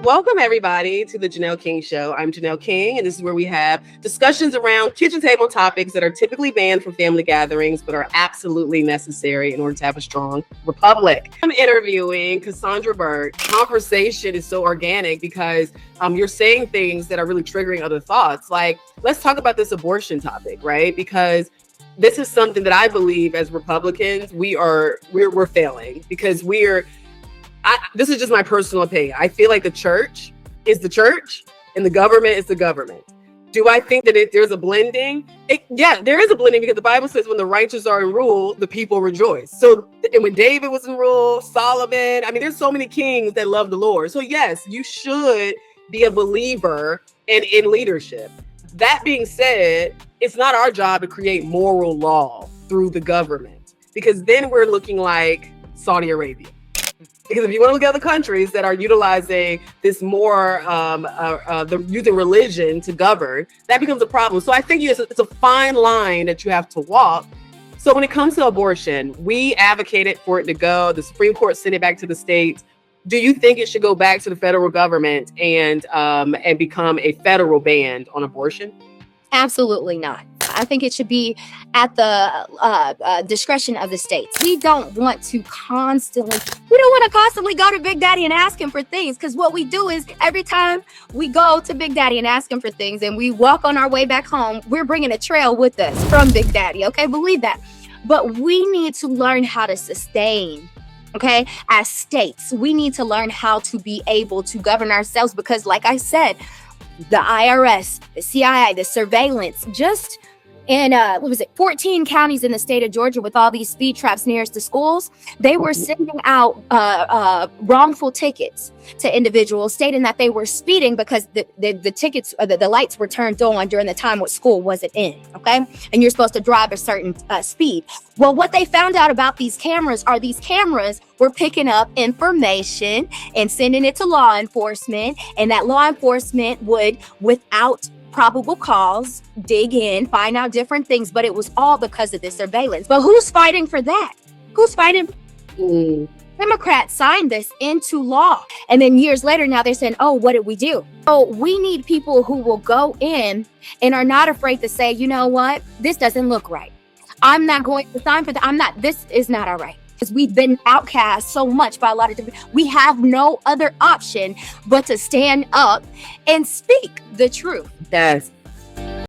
Welcome, everybody, to the Janelle King Show. I'm Janelle King, and this is where we have discussions around kitchen table topics that are typically banned from family gatherings, but are absolutely necessary in order to have a strong republic. I'm interviewing Cassandra Burke. Conversation is so organic because you're saying things that are really triggering other thoughts. Like, let's talk about this abortion topic, right? Because this is something that I believe as Republicans, we're failing because this is just my personal opinion. I feel like the church is the church and the government is the government. Do I think that there's a blending? Yeah, there is a blending because the Bible says when the righteous are in rule, the people rejoice. So, and when David was in rule, Solomon, I mean, there's so many kings that love the Lord. So yes, you should be a believer and in leadership. That being said, it's not our job to create moral law through the government because then we're looking like Saudi Arabia. Because if you want to look at other countries that are utilizing this more, using religion to govern, that becomes a problem. So I think it's a fine line that you have to walk. So when it comes to abortion, we advocated for it to go. The Supreme Court sent it back to the states. Do you think it should go back to the federal government and become a federal ban on abortion? Absolutely not. I think it should be at the discretion of the states. We don't want to constantly go to Big Daddy and ask him for things, because what we do is every time we go to Big Daddy and ask him for things and we walk on our way back home, we're bringing a trail with us from Big Daddy. Okay, believe that. But we need to learn how to sustain. Okay, as states, we need to learn how to be able to govern ourselves because, like I said, the IRS, the CIA, the surveillance, just in 14 counties in the state of Georgia with all these speed traps nearest to schools, they were sending out wrongful tickets to individuals stating that they were speeding because the tickets, the lights were turned on during the time what school wasn't in, okay? And you're supposed to drive a certain speed. Well, what they found out about these cameras were picking up information and sending it to law enforcement, and that law enforcement would, without probable cause, dig in, find out different things, but it was all because of the surveillance. But who's fighting for that? Who's fighting? Democrats signed this into law. And then years later, now they're saying, oh, what did we do? So we need people who will go in and are not afraid to say, you know what? This doesn't look right. I'm not going to sign for that. This is not all right. Because we've been outcast so much by a lot of different, we have no other option but to stand up and speak the truth. Yes.